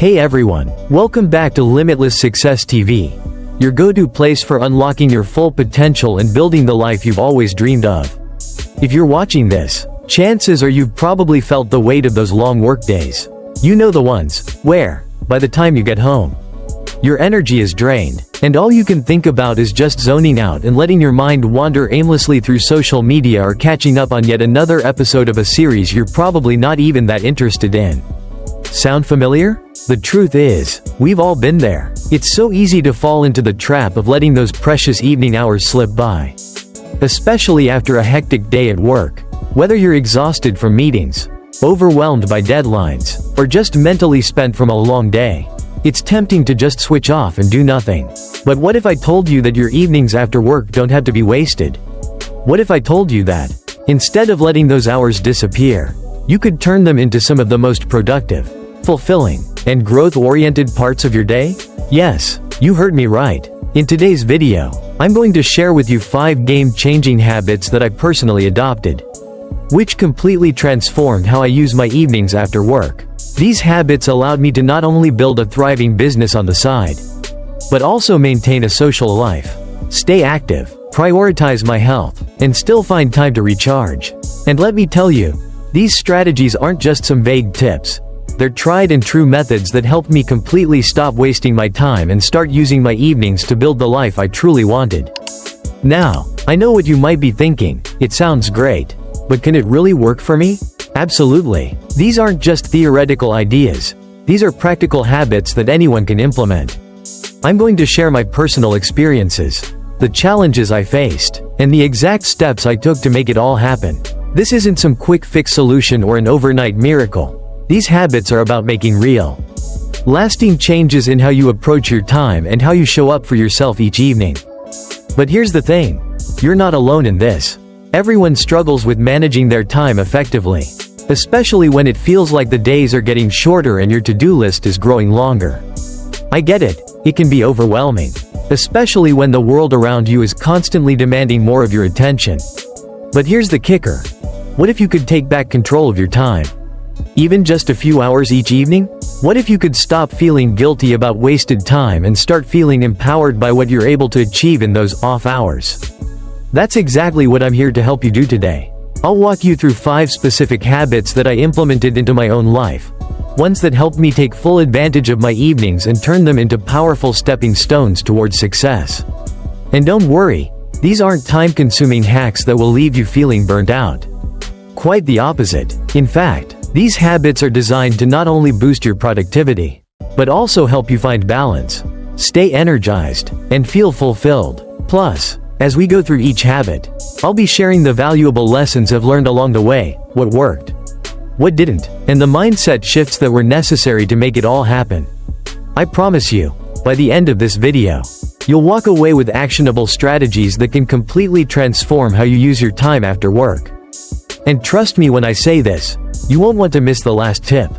Hey everyone, welcome back to Limitless Success TV, your go-to place for unlocking your full potential and building the life you've always dreamed of. If you're watching this, chances are you've probably felt the weight of those long work days. You know the ones where, by the time you get home, your energy is drained, and all you can think about is just zoning out and letting your mind wander aimlessly through social media or catching up on yet another episode of a series you're probably not even that interested in. Sound familiar? The truth is, we've all been there. It's so easy to fall into the trap of letting those precious evening hours slip by. Especially after a hectic day at work. Whether you're exhausted from meetings, overwhelmed by deadlines, or just mentally spent from a long day, it's tempting to just switch off and do nothing. But what if I told you that your evenings after work don't have to be wasted? What if I told you that, instead of letting those hours disappear, you could turn them into some of the most productive, fulfilling, and growth-oriented parts of your day? Yes, you heard me right. In today's video, I'm going to share with you 5 game-changing habits that I personally adopted, which completely transformed how I use my evenings after work. These habits allowed me to not only build a thriving business on the side, but also maintain a social life, stay active, prioritize my health, and still find time to recharge. And let me tell you, these strategies aren't just some vague tips. They're tried and true methods that helped me completely stop wasting my time and start using my evenings to build the life I truly wanted. Now, I know what you might be thinking. It sounds great, but can it really work for me? Absolutely. These aren't just theoretical ideas. These are practical habits that anyone can implement. I'm going to share my personal experiences, the challenges I faced, and the exact steps I took to make it all happen. This isn't some quick fix solution or an overnight miracle. These habits are about making real, lasting changes in how you approach your time and how you show up for yourself each evening. But here's the thing, you're not alone in this. Everyone struggles with managing their time effectively, especially when it feels like the days are getting shorter and your to-do list is growing longer. I get it, it can be overwhelming, especially when the world around you is constantly demanding more of your attention. But here's the kicker. What if you could take back control of your time? Even just a few hours each evening? What if you could stop feeling guilty about wasted time and start feeling empowered by what you're able to achieve in those off hours? That's exactly what I'm here to help you do today. I'll walk you through 5 specific habits that I implemented into my own life, ones that helped me take full advantage of my evenings and turn them into powerful stepping stones towards success. And don't worry, these aren't time-consuming hacks that will leave you feeling burnt out. Quite the opposite. In fact, these habits are designed to not only boost your productivity, but also help you find balance, stay energized, and feel fulfilled. Plus, as we go through each habit, I'll be sharing the valuable lessons I've learned along the way, what worked, what didn't, and the mindset shifts that were necessary to make it all happen. I promise you, by the end of this video, you'll walk away with actionable strategies that can completely transform how you use your time after work. And trust me when I say this, you won't want to miss the last tip.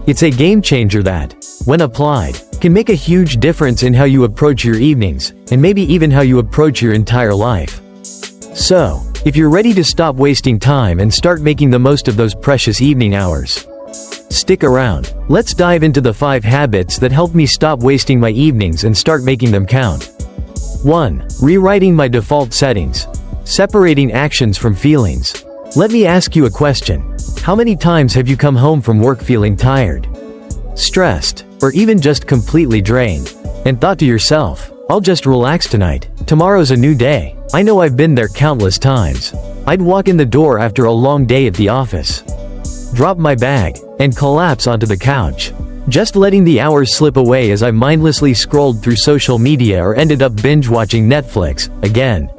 It's a game changer that, when applied, can make a huge difference in how you approach your evenings, and maybe even how you approach your entire life. So, if you're ready to stop wasting time and start making the most of those precious evening hours, stick around. Let's dive into the 5 habits that helped me stop wasting my evenings and start making them count. 1. Rewriting my default settings. Separating actions from feelings. Let me ask you a question. How many times have you come home from work feeling tired, stressed, or even just completely drained, and thought to yourself, I'll just relax tonight, tomorrow's a new day? I know I've been there countless times. I'd walk in the door after a long day at the office, drop my bag, and collapse onto the couch, just letting the hours slip away as I mindlessly scrolled through social media or ended up binge-watching Netflix, again.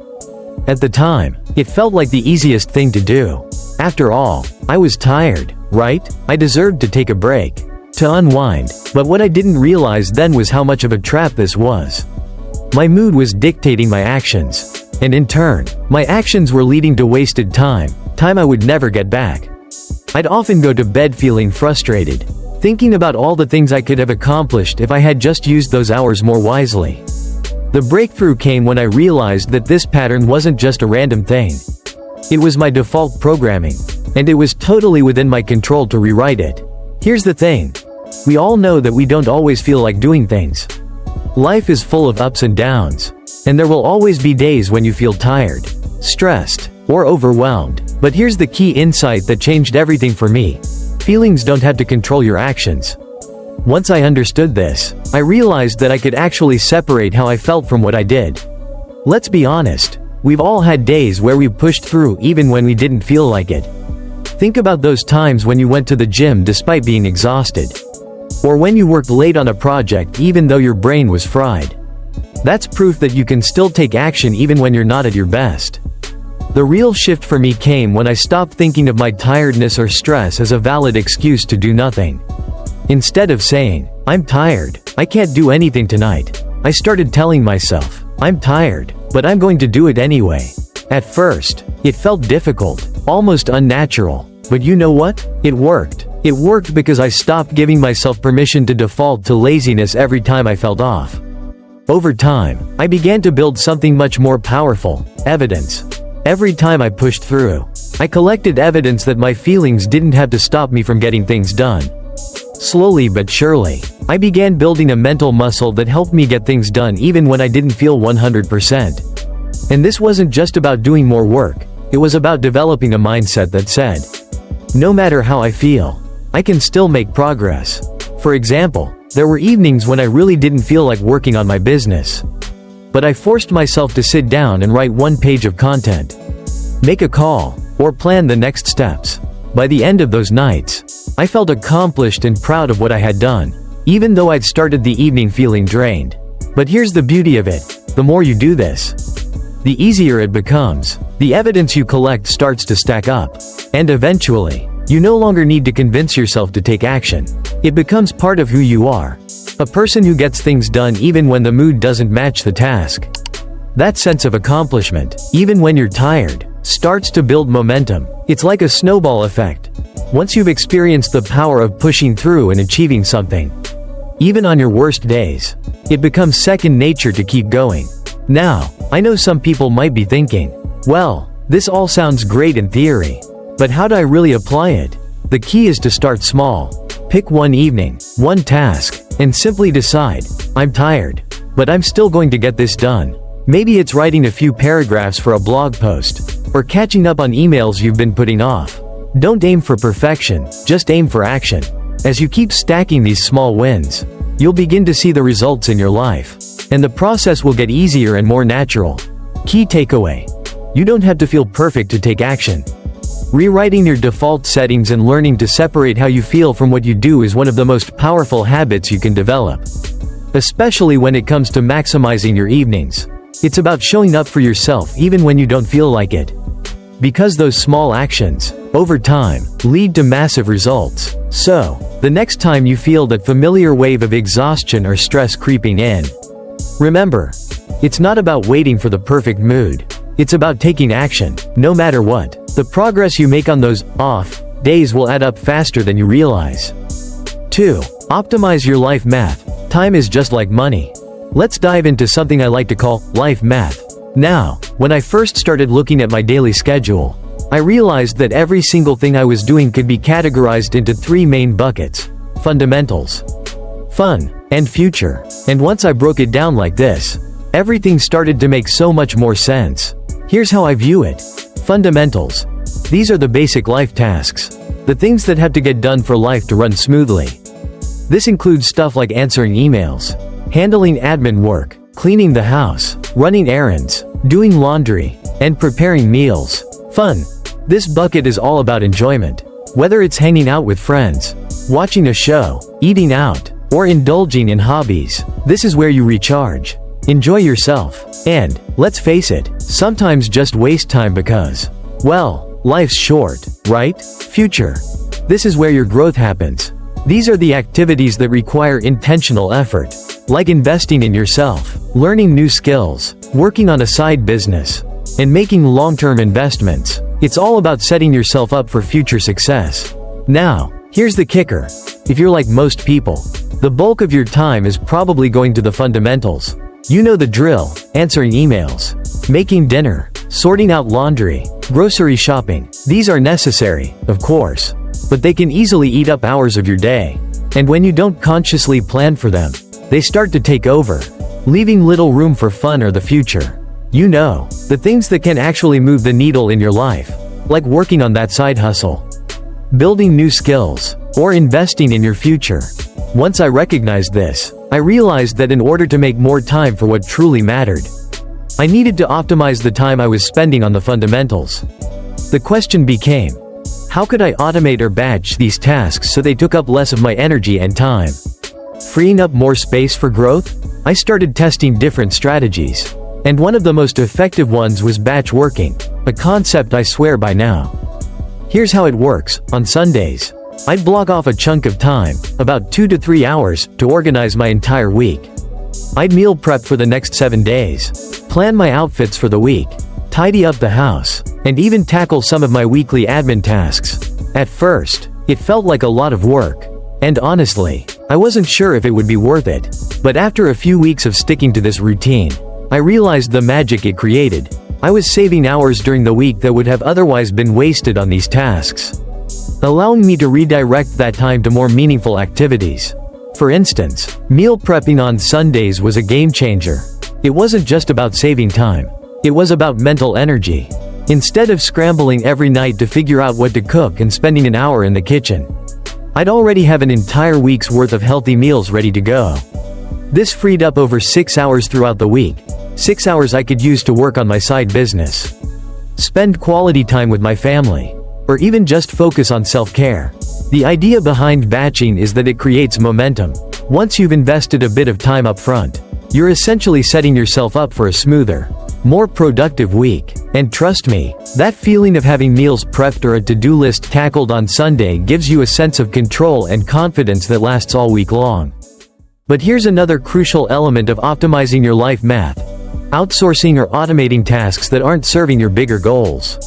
At the time, it felt like the easiest thing to do. After all, I was tired, right? I deserved to take a break, to unwind, but what I didn't realize then was how much of a trap this was. My mood was dictating my actions, and in turn, my actions were leading to wasted time I would never get back. I'd often go to bed feeling frustrated, thinking about all the things I could have accomplished if I had just used those hours more wisely. The breakthrough came when I realized that this pattern wasn't just a random thing. It was my default programming, and it was totally within my control to rewrite it. Here's the thing. We all know that we don't always feel like doing things. Life is full of ups and downs, and there will always be days when you feel tired, stressed, or overwhelmed. But here's the key insight that changed everything for me. Feelings don't have to control your actions. Once I understood this, I realized that I could actually separate how I felt from what I did. Let's be honest, we've all had days where we pushed through even when we didn't feel like it. Think about those times when you went to the gym despite being exhausted. Or when you worked late on a project even though your brain was fried. That's proof that you can still take action even when you're not at your best. The real shift for me came when I stopped thinking of my tiredness or stress as a valid excuse to do nothing. Instead of saying, "I'm tired, I can't do anything tonight," I started telling myself, "I'm tired, but I'm going to do it anyway." At first, it felt difficult, almost unnatural, but you know what? It worked. It worked because I stopped giving myself permission to default to laziness every time I felt off. Over time, I began to build something much more powerful: evidence. Every time I pushed through, I collected evidence that my feelings didn't have to stop me from getting things done. Slowly but surely, I began building a mental muscle that helped me get things done even when I didn't feel 100%. And this wasn't just about doing more work, it was about developing a mindset that said, no matter how I feel, I can still make progress. For example, there were evenings when I really didn't feel like working on my business. But I forced myself to sit down and write one page of content, make a call, or plan the next steps. By the end of those nights, I felt accomplished and proud of what I had done, even though I'd started the evening feeling drained. But here's the beauty of it: the more you do this, the easier it becomes. The evidence you collect starts to stack up. And eventually, you no longer need to convince yourself to take action. It becomes part of who you are. A person who gets things done even when the mood doesn't match the task. That sense of accomplishment, even when you're tired, starts to build momentum. It's like a snowball effect. Once you've experienced the power of pushing through and achieving something, even on your worst days, it becomes second nature to keep going. Now, I know some people might be thinking, well, this all sounds great in theory, but how do I really apply it? The key is to start small. Pick one evening, one task, and simply decide, I'm tired, but I'm still going to get this done. Maybe it's writing a few paragraphs for a blog post, or catching up on emails you've been putting off. Don't aim for perfection, just aim for action. As you keep stacking these small wins, you'll begin to see the results in your life, and the process will get easier and more natural. Key takeaway: you don't have to feel perfect to take action. Rewriting your default settings and learning to separate how you feel from what you do is one of the most powerful habits you can develop. Especially when it comes to maximizing your evenings. It's about showing up for yourself even when you don't feel like it. Because those small actions, over time, lead to massive results. So, the next time you feel that familiar wave of exhaustion or stress creeping in, remember, it's not about waiting for the perfect mood. It's about taking action, no matter what. The progress you make on those off days will add up faster than you realize. 2. Optimize your life math. Time is just like money. Let's dive into something I like to call life math. Now, when I first started looking at my daily schedule, I realized that every single thing I was doing could be categorized into 3 main buckets: fundamentals, fun, and future. And once I broke it down like this, everything started to make so much more sense. Here's how I view it. Fundamentals. These are the basic life tasks. The things that have to get done for life to run smoothly. This includes stuff like answering emails, handling admin work, cleaning the house, running errands, doing laundry, and preparing meals. Fun. This bucket is all about enjoyment. Whether it's hanging out with friends, watching a show, eating out, or indulging in hobbies, this is where you recharge. Enjoy yourself. And, let's face it, sometimes just waste time because, well, life's short, right? Future. This is where your growth happens. These are the activities that require intentional effort, like investing in yourself, learning new skills, working on a side business, and making long-term investments. It's all about setting yourself up for future success. Now, here's the kicker. If you're like most people, the bulk of your time is probably going to the fundamentals. You know the drill: answering emails, making dinner, sorting out laundry, grocery shopping. These are necessary, of course, but they can easily eat up hours of your day. And when you don't consciously plan for them, they start to take over, leaving little room for fun or the future. You know, the things that can actually move the needle in your life, like working on that side hustle, building new skills, or investing in your future. Once I recognized this, I realized that in order to make more time for what truly mattered, I needed to optimize the time I was spending on the fundamentals. The question became, how could I automate or batch these tasks so they took up less of my energy and time? Freeing up more space for growth? I started testing different strategies. And one of the most effective ones was batch working, a concept I swear by now. Here's how it works. On Sundays, I'd block off a chunk of time, about 2 to 3 hours, to organize my entire week. I'd meal prep for the next 7 days, plan my outfits for the week, tidy up the house, and even tackle some of my weekly admin tasks. At first, it felt like a lot of work. And honestly, I wasn't sure if it would be worth it. But after a few weeks of sticking to this routine, I realized the magic it created. I was saving hours during the week that would have otherwise been wasted on these tasks, allowing me to redirect that time to more meaningful activities. For instance, meal prepping on Sundays was a game changer. It wasn't just about saving time. It was about mental energy. Instead of scrambling every night to figure out what to cook and spending an hour in the kitchen, I'd already have an entire week's worth of healthy meals ready to go. This freed up over 6 hours throughout the week, 6 hours I could use to work on my side business, spend quality time with my family, or even just focus on self-care. The idea behind batching is that it creates momentum. Once you've invested a bit of time up front, you're essentially setting yourself up for a smoother, more productive week. And trust me, that feeling of having meals prepped or a to-do list tackled on Sunday gives you a sense of control and confidence that lasts all week long. But here's another crucial element of optimizing your life math: outsourcing or automating tasks that aren't serving your bigger goals.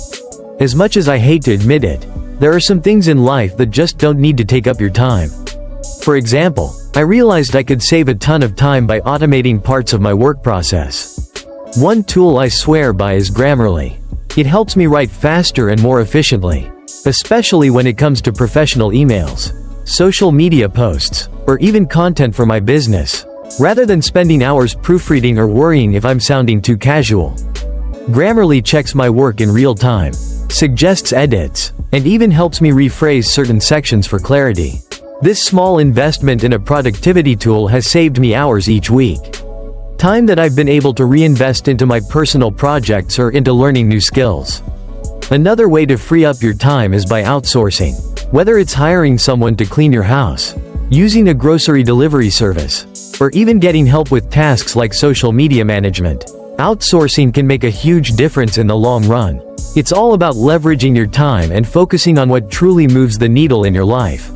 As much as I hate to admit it, there are some things in life that just don't need to take up your time. For example, I realized I could save a ton of time by automating parts of my work process. One tool I swear by is Grammarly. It helps me write faster and more efficiently, especially when it comes to professional emails, social media posts, or even content for my business. Rather than spending hours proofreading or worrying if I'm sounding too casual, Grammarly checks my work in real time, suggests edits, and even helps me rephrase certain sections for clarity. This small investment in a productivity tool has saved me hours each week, time that I've been able to reinvest into my personal projects or into learning new skills. Another way to free up your time is by outsourcing. Whether it's hiring someone to clean your house, using a grocery delivery service, or even getting help with tasks like social media management, outsourcing can make a huge difference in the long run. It's all about leveraging your time and focusing on what truly moves the needle in your life.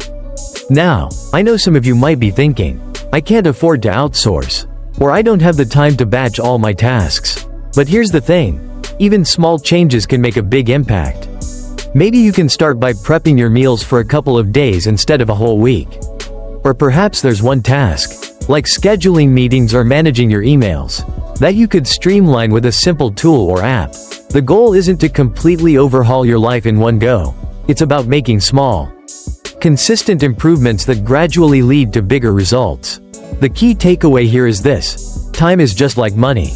Now, I know some of you might be thinking, I can't afford to outsource, or I don't have the time to batch all my tasks. But here's the thing, even small changes can make a big impact. Maybe you can start by prepping your meals for a couple of days instead of a whole week. Or perhaps there's one task, like scheduling meetings or managing your emails, that you could streamline with a simple tool or app. The goal isn't to completely overhaul your life in one go. It's about making small, consistent improvements that gradually lead to bigger results. The key takeaway here is this: time is just like money.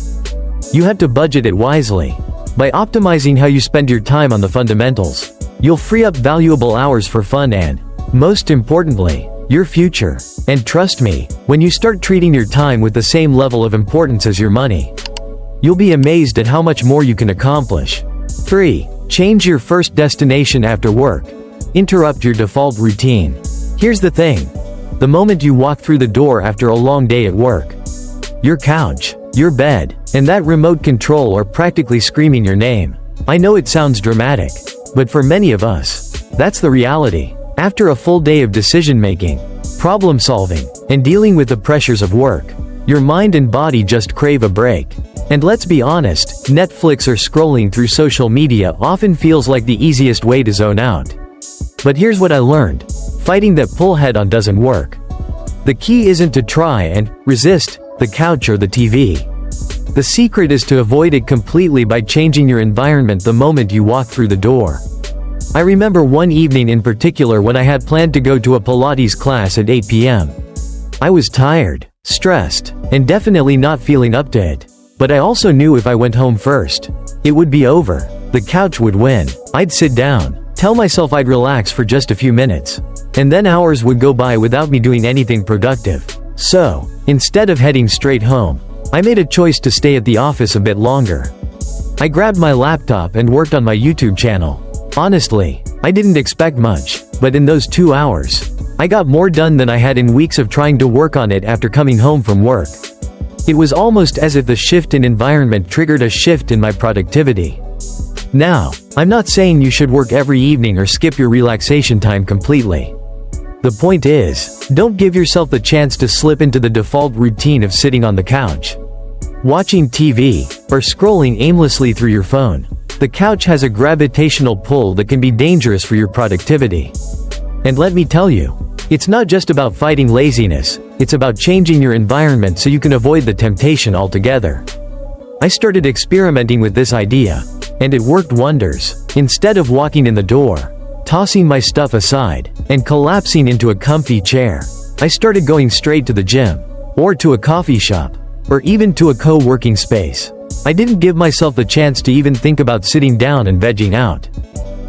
You have to budget it wisely. By optimizing how you spend your time on the fundamentals, you'll free up valuable hours for fun and, most importantly, your future. And trust me, when you start treating your time with the same level of importance as your money, you'll be amazed at how much more you can accomplish. 3. Change your first destination after work. Interrupt your default routine. Here's the thing. The moment you walk through the door after a long day at work, your couch, your bed, and that remote control are practically screaming your name. I know it sounds dramatic, but for many of us, that's the reality. After a full day of decision-making, problem-solving, and dealing with the pressures of work, your mind and body just crave a break. And let's be honest, Netflix or scrolling through social media often feels like the easiest way to zone out. But here's what I learned. Fighting that pull head-on doesn't work. The key isn't to try and resist the couch or the TV. The secret is to avoid it completely by changing your environment the moment you walk through the door. I remember one evening in particular when I had planned to go to a Pilates class at 8 p.m. I was tired, stressed, and definitely not feeling up to it. But I also knew if I went home first, it would be over. The couch would win. I'd sit down, tell myself I'd relax for just a few minutes, and then hours would go by without me doing anything productive. So, instead of heading straight home, I made a choice to stay at the office a bit longer. I grabbed my laptop and worked on my YouTube channel. Honestly, I didn't expect much, but in those 2 hours, I got more done than I had in weeks of trying to work on it after coming home from work. It was almost as if the shift in environment triggered a shift in my productivity. Now, I'm not saying you should work every evening or skip your relaxation time completely. The point is, don't give yourself the chance to slip into the default routine of sitting on the couch, watching TV, or scrolling aimlessly through your phone. The couch has a gravitational pull that can be dangerous for your productivity. And let me tell you, it's not just about fighting laziness, it's about changing your environment so you can avoid the temptation altogether. I started experimenting with this idea, and it worked wonders. Instead of walking in the door, tossing my stuff aside, and collapsing into a comfy chair, I started going straight to the gym, or to a coffee shop, or even to a co-working space. I didn't give myself the chance to even think about sitting down and vegging out.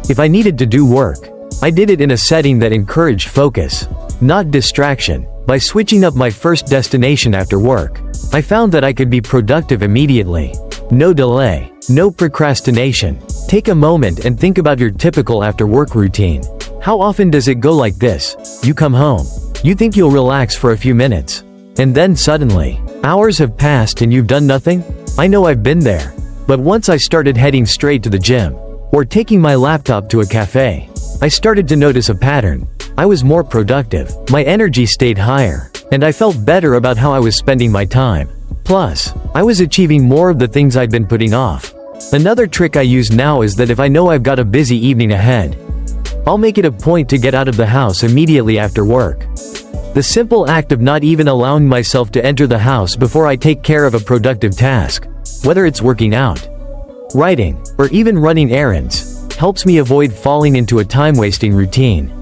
If I needed to do work, I did it in a setting that encouraged focus, not distraction. By switching up my first destination after work, I found that I could be productive immediately. No delay, no procrastination. Take a moment and think about your typical after-work routine. How often does it go like this? You come home, you think you'll relax for a few minutes, and then suddenly, hours have passed and you've done nothing? I know I've been there. But once I started heading straight to the gym, or taking my laptop to a cafe, I started to notice a pattern. I was more productive, my energy stayed higher, and I felt better about how I was spending my time. Plus, I was achieving more of the things I'd been putting off. Another trick I use now is that if I know I've got a busy evening ahead, I'll make it a point to get out of the house immediately after work. The simple act of not even allowing myself to enter the house before I take care of a productive task, whether it's working out, writing, or even running errands, helps me avoid falling into a time-wasting routine.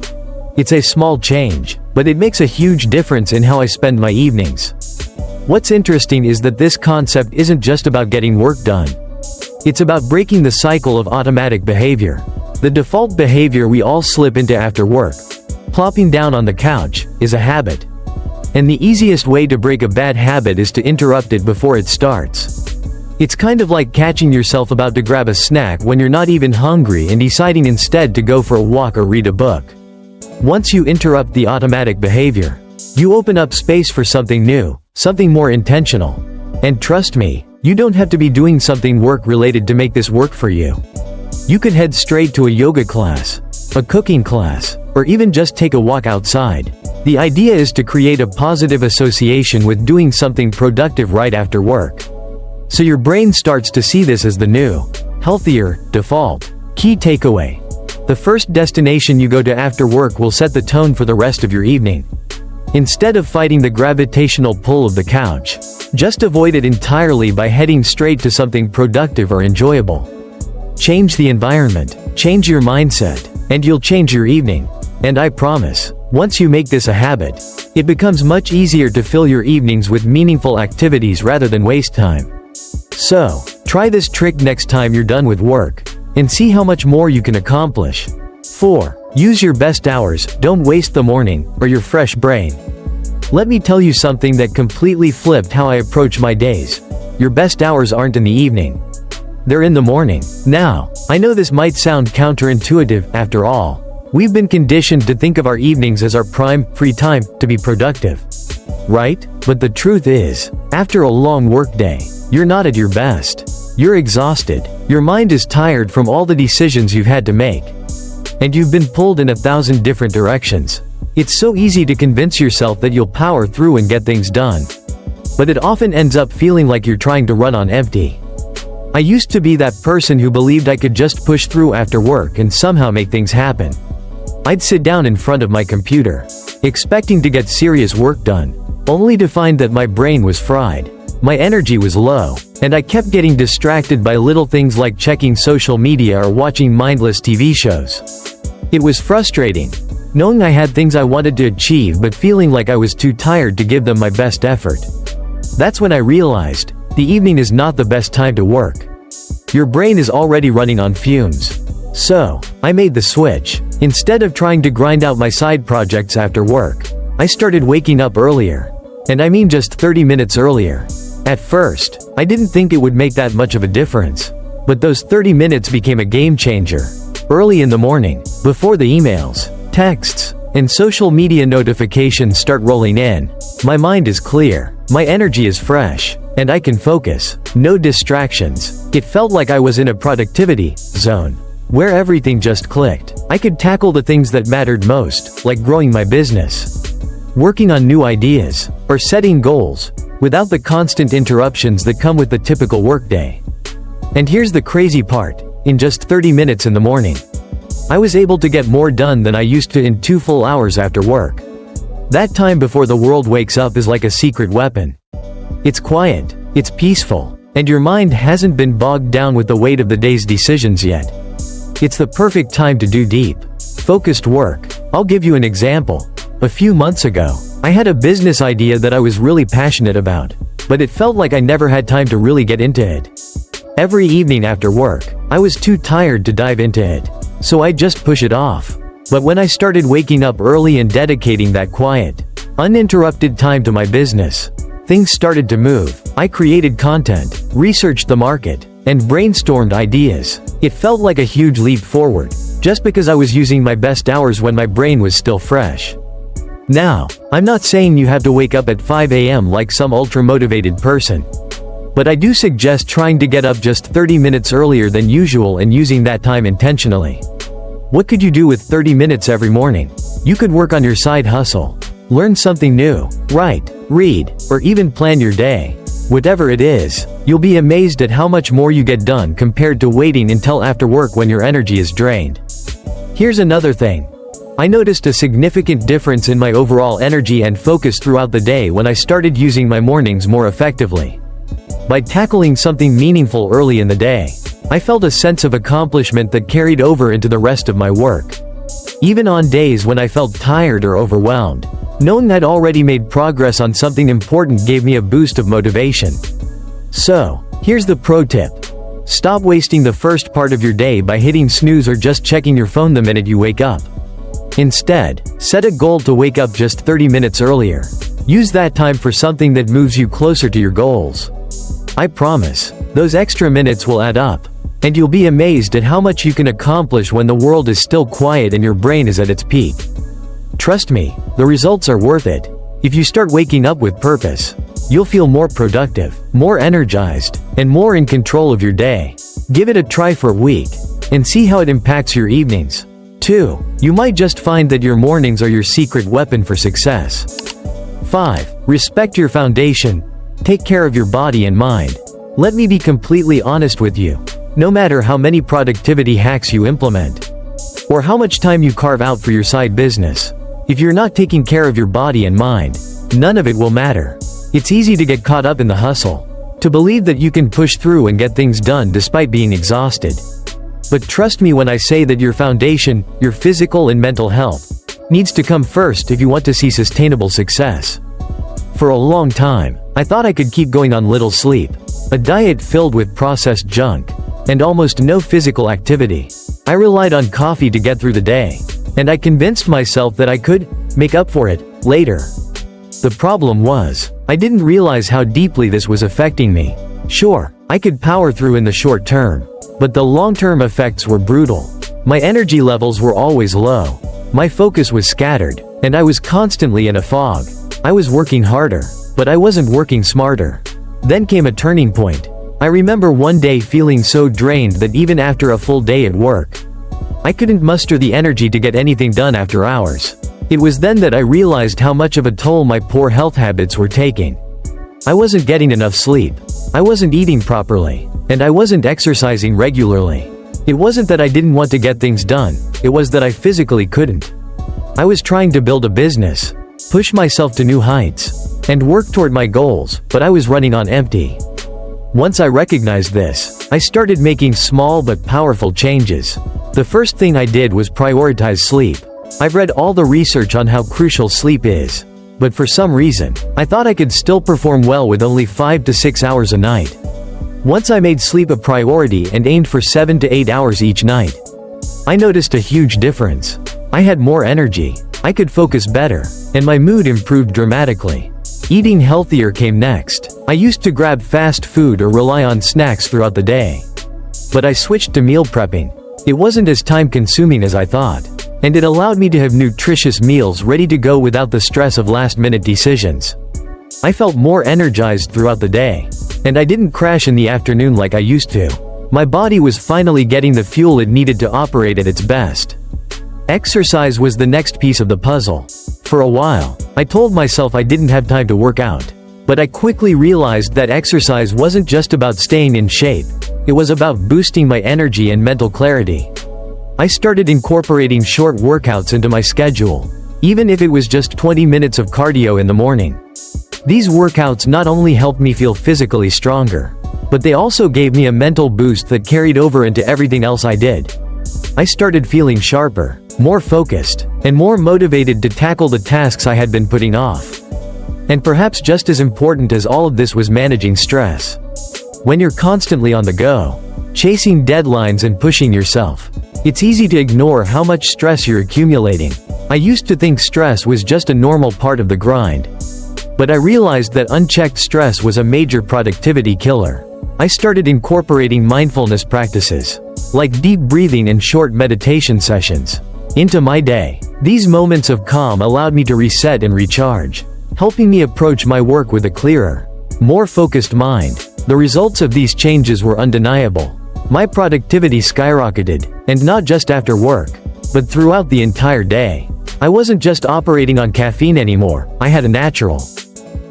It's a small change, but it makes a huge difference in how I spend my evenings. What's interesting is that this concept isn't just about getting work done. It's about breaking the cycle of automatic behavior. The default behavior we all slip into after work, plopping down on the couch, is a habit. And the easiest way to break a bad habit is to interrupt it before it starts. It's kind of like catching yourself about to grab a snack when you're not even hungry and deciding instead to go for a walk or read a book. Once you interrupt the automatic behavior, you open up space for something new, something more intentional. And trust me, you don't have to be doing something work-related to make this work for you. You could head straight to a yoga class, a cooking class, or even just take a walk outside. The idea is to create a positive association with doing something productive right after work. So your brain starts to see this as the new, healthier, default. Key takeaway: the first destination you go to after work will set the tone for the rest of your evening. Instead of fighting the gravitational pull of the couch, just avoid it entirely by heading straight to something productive or enjoyable. Change the environment, change your mindset, and you'll change your evening. And I promise, once you make this a habit, it becomes much easier to fill your evenings with meaningful activities rather than waste time. So, try this trick next time you're done with work, and see how much more you can accomplish. 4. Use your best hours, don't waste the morning, or your fresh brain. Let me tell you something that completely flipped how I approach my days. Your best hours aren't in the evening. They're in the morning. Now, I know this might sound counterintuitive, after all. We've been conditioned to think of our evenings as our prime, free time, to be productive. Right? But the truth is, after a long workday, you're not at your best. You're exhausted. Your mind is tired from all the decisions you've had to make. And you've been pulled in 1,000 different directions. It's so easy to convince yourself that you'll power through and get things done. But it often ends up feeling like you're trying to run on empty. I used to be that person who believed I could just push through after work and somehow make things happen. I'd sit down in front of my computer, expecting to get serious work done, only to find that my brain was fried, my energy was low, and I kept getting distracted by little things like checking social media or watching mindless TV shows. It was frustrating, knowing I had things I wanted to achieve but feeling like I was too tired to give them my best effort. That's when I realized, the evening is not the best time to work. Your brain is already running on fumes. So, I made the switch. Instead of trying to grind out my side projects after work, I started waking up earlier. And I mean just 30 minutes earlier. At first, I didn't think it would make that much of a difference. But those 30 minutes became a game changer. Early in the morning, before the emails, texts, and social media notifications start rolling in, my mind is clear, my energy is fresh, and I can focus. No distractions. It felt like I was in a productivity zone, where everything just clicked. I could tackle the things that mattered most, like growing my business, working on new ideas, or setting goals, without the constant interruptions that come with the typical workday. And here's the crazy part, in just 30 minutes in the morning, I was able to get more done than I used to in 2 full hours after work. That time before the world wakes up is like a secret weapon. It's quiet, it's peaceful, and your mind hasn't been bogged down with the weight of the day's decisions yet. It's the perfect time to do deep, focused work. I'll give you an example. A few months ago, I had a business idea that I was really passionate about, but it felt like I never had time to really get into it. Every evening after work, I was too tired to dive into it, so I just push it off. But when I started waking up early and dedicating that quiet, uninterrupted time to my business, things started to move. I created content, researched the market, and brainstormed ideas. It felt like a huge leap forward, just because I was using my best hours when my brain was still fresh. Now, I'm not saying you have to wake up at 5 a.m. like some ultra-motivated person. But I do suggest trying to get up just 30 minutes earlier than usual and using that time intentionally. What could you do with 30 minutes every morning? You could work on your side hustle, learn something new, write, read, or even plan your day. Whatever it is, you'll be amazed at how much more you get done compared to waiting until after work when your energy is drained. Here's another thing. I noticed a significant difference in my overall energy and focus throughout the day when I started using my mornings more effectively. By tackling something meaningful early in the day, I felt a sense of accomplishment that carried over into the rest of my work. Even on days when I felt tired or overwhelmed, knowing I'd already made progress on something important gave me a boost of motivation. So, here's the pro tip. Stop wasting the first part of your day by hitting snooze or just checking your phone the minute you wake up. Instead, set a goal to wake up just 30 minutes earlier. Use that time for something that moves you closer to your goals. I promise, those extra minutes will add up, and you'll be amazed at how much you can accomplish when the world is still quiet and your brain is at its peak. Trust me, the results are worth it. If you start waking up with purpose, you'll feel more productive, more energized, and more in control of your day. Give it a try for a week, and see how it impacts your evenings. 2. You might just find that your mornings are your secret weapon for success. 5. Respect your foundation. Take care of your body and mind. Let me be completely honest with you. No matter how many productivity hacks you implement, or how much time you carve out for your side business, if you're not taking care of your body and mind, none of it will matter. It's easy to get caught up in the hustle, to believe that you can push through and get things done despite being exhausted. But trust me when I say that your foundation, your physical and mental health, needs to come first if you want to see sustainable success. For a long time, I thought I could keep going on little sleep, a diet filled with processed junk, and almost no physical activity. I relied on coffee to get through the day, and I convinced myself that I could make up for it later. The problem was, I didn't realize how deeply this was affecting me. Sure, I could power through in the short term, but the long-term effects were brutal. My energy levels were always low, my focus was scattered, and I was constantly in a fog. I was working harder, but I wasn't working smarter. Then came a turning point. I remember one day feeling so drained that even after a full day at work, I couldn't muster the energy to get anything done after hours. It was then that I realized how much of a toll my poor health habits were taking. I wasn't getting enough sleep, I wasn't eating properly, and I wasn't exercising regularly. It wasn't that I didn't want to get things done, it was that I physically couldn't. I was trying to build a business, push myself to new heights, and work toward my goals, but I was running on empty. Once I recognized this, I started making small but powerful changes. The first thing I did was prioritize sleep. I've read all the research on how crucial sleep is, but for some reason, I thought I could still perform well with only 5 to 6 hours a night. Once I made sleep a priority and aimed for 7 to 8 hours each night, I noticed a huge difference. I had more energy, I could focus better, and my mood improved dramatically. Eating healthier came next. I used to grab fast food or rely on snacks throughout the day. But I switched to meal prepping. It wasn't as time-consuming as I thought, and it allowed me to have nutritious meals ready to go without the stress of last-minute decisions. I felt more energized throughout the day, and I didn't crash in the afternoon like I used to. My body was finally getting the fuel it needed to operate at its best. Exercise was the next piece of the puzzle. For a while, I told myself I didn't have time to work out. But I quickly realized that exercise wasn't just about staying in shape. It was about boosting my energy and mental clarity. I started incorporating short workouts into my schedule, even if it was just 20 minutes of cardio in the morning. These workouts not only helped me feel physically stronger, but they also gave me a mental boost that carried over into everything else I did. I started feeling sharper, more focused, and more motivated to tackle the tasks I had been putting off. And perhaps just as important as all of this was managing stress. When you're constantly on the go, chasing deadlines and pushing yourself, it's easy to ignore how much stress you're accumulating. I used to think stress was just a normal part of the grind. But I realized that unchecked stress was a major productivity killer. I started incorporating mindfulness practices, like deep breathing and short meditation sessions, into my day. These moments of calm allowed me to reset and recharge, helping me approach my work with a clearer, more focused mind. The results of these changes were undeniable. My productivity skyrocketed, and not just after work, but throughout the entire day. I wasn't just operating on caffeine anymore. I had a natural,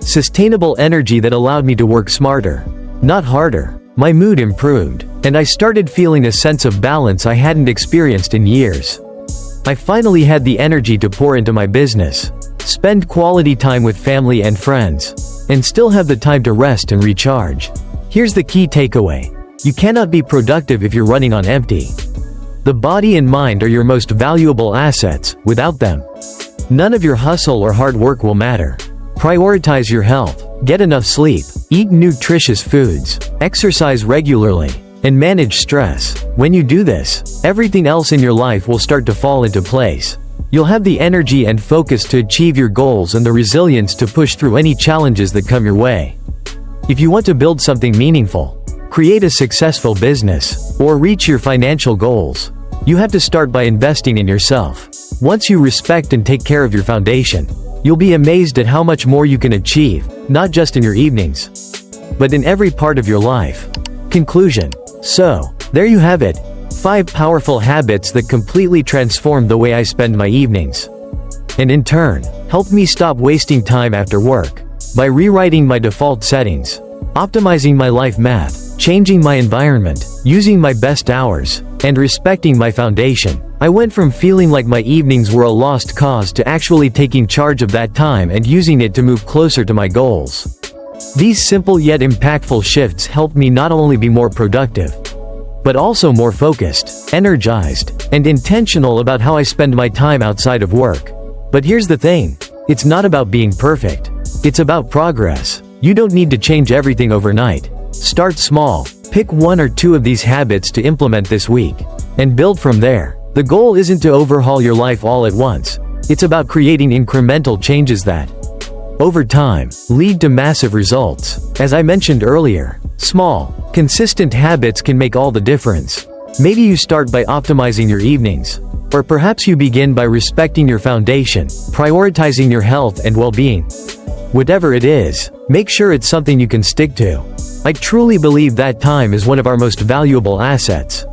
sustainable energy that allowed me to work smarter, not harder. My mood improved, and I started feeling a sense of balance I hadn't experienced in years. I finally had the energy to pour into my business, spend quality time with family and friends, and still have the time to rest and recharge. Here's the key takeaway. You cannot be productive if you're running on empty. The body and mind are your most valuable assets. Without them, none of your hustle or hard work will matter. Prioritize your health, get enough sleep, eat nutritious foods, exercise regularly, and manage stress. When you do this, everything else in your life will start to fall into place. You'll have the energy and focus to achieve your goals and the resilience to push through any challenges that come your way. If you want to build something meaningful, create a successful business, or reach your financial goals, you have to start by investing in yourself. Once you respect and take care of your foundation, you'll be amazed at how much more you can achieve, not just in your evenings, but in every part of your life. Conclusion. So, there you have it. 5 powerful habits that completely transformed the way I spend my evenings. And in turn, helped me stop wasting time after work. By rewriting my default settings, optimizing my life math, changing my environment, using my best hours, and respecting my foundation, I went from feeling like my evenings were a lost cause to actually taking charge of that time and using it to move closer to my goals. These simple yet impactful shifts helped me not only be more productive, but also more focused, energized, and intentional about how I spend my time outside of work. But here's the thing. It's not about being perfect. It's about progress. You don't need to change everything overnight. Start small. Pick 1 or 2 of these habits to implement this week, and build from there. The goal isn't to overhaul your life all at once. It's about creating incremental changes that, over time, lead to massive results. As I mentioned earlier, small, consistent habits can make all the difference. Maybe you start by optimizing your evenings, or perhaps you begin by respecting your foundation, prioritizing your health and well-being. Whatever it is, make sure it's something you can stick to. I truly believe that time is one of our most valuable assets.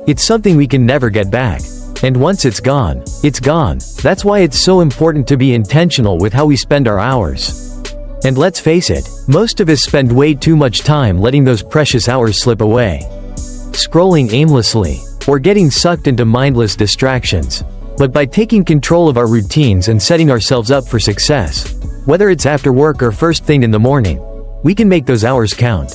It's something we can never get back. And once it's gone, it's gone. That's why it's so important to be intentional with how we spend our hours. And let's face it, most of us spend way too much time letting those precious hours slip away. Scrolling aimlessly, or getting sucked into mindless distractions. But by taking control of our routines and setting ourselves up for success, whether it's after work or first thing in the morning, we can make those hours count.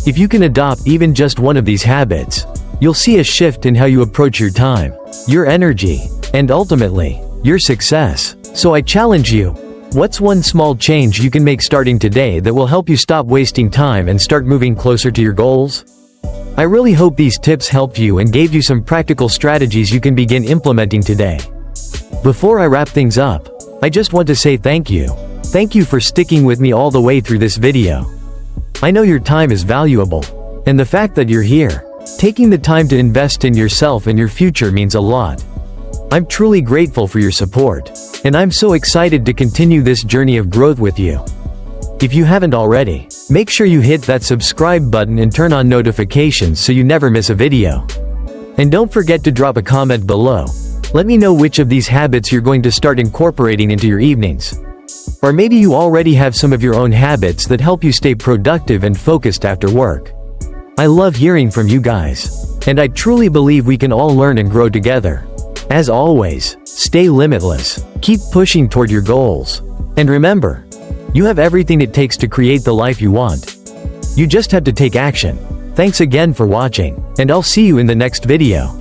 If you can adopt even just one of these habits, you'll see a shift in how you approach your time, your energy, and ultimately, your success. So I challenge you. What's one small change you can make starting today that will help you stop wasting time and start moving closer to your goals? I really hope these tips helped you and gave you some practical strategies you can begin implementing today. Before I wrap things up, I just want to say thank you. Thank you for sticking with me all the way through this video. I know your time is valuable, and the fact that you're here, taking the time to invest in yourself and your future means a lot. I'm truly grateful for your support, and I'm so excited to continue this journey of growth with you. If you haven't already, make sure you hit that subscribe button and turn on notifications so you never miss a video. And don't forget to drop a comment below. Let me know which of these habits you're going to start incorporating into your evenings. Or maybe you already have some of your own habits that help you stay productive and focused after work. I love hearing from you guys, and I truly believe we can all learn and grow together. As always, stay limitless, keep pushing toward your goals, and remember, you have everything it takes to create the life you want. You just have to take action. Thanks again for watching, and I'll see you in the next video.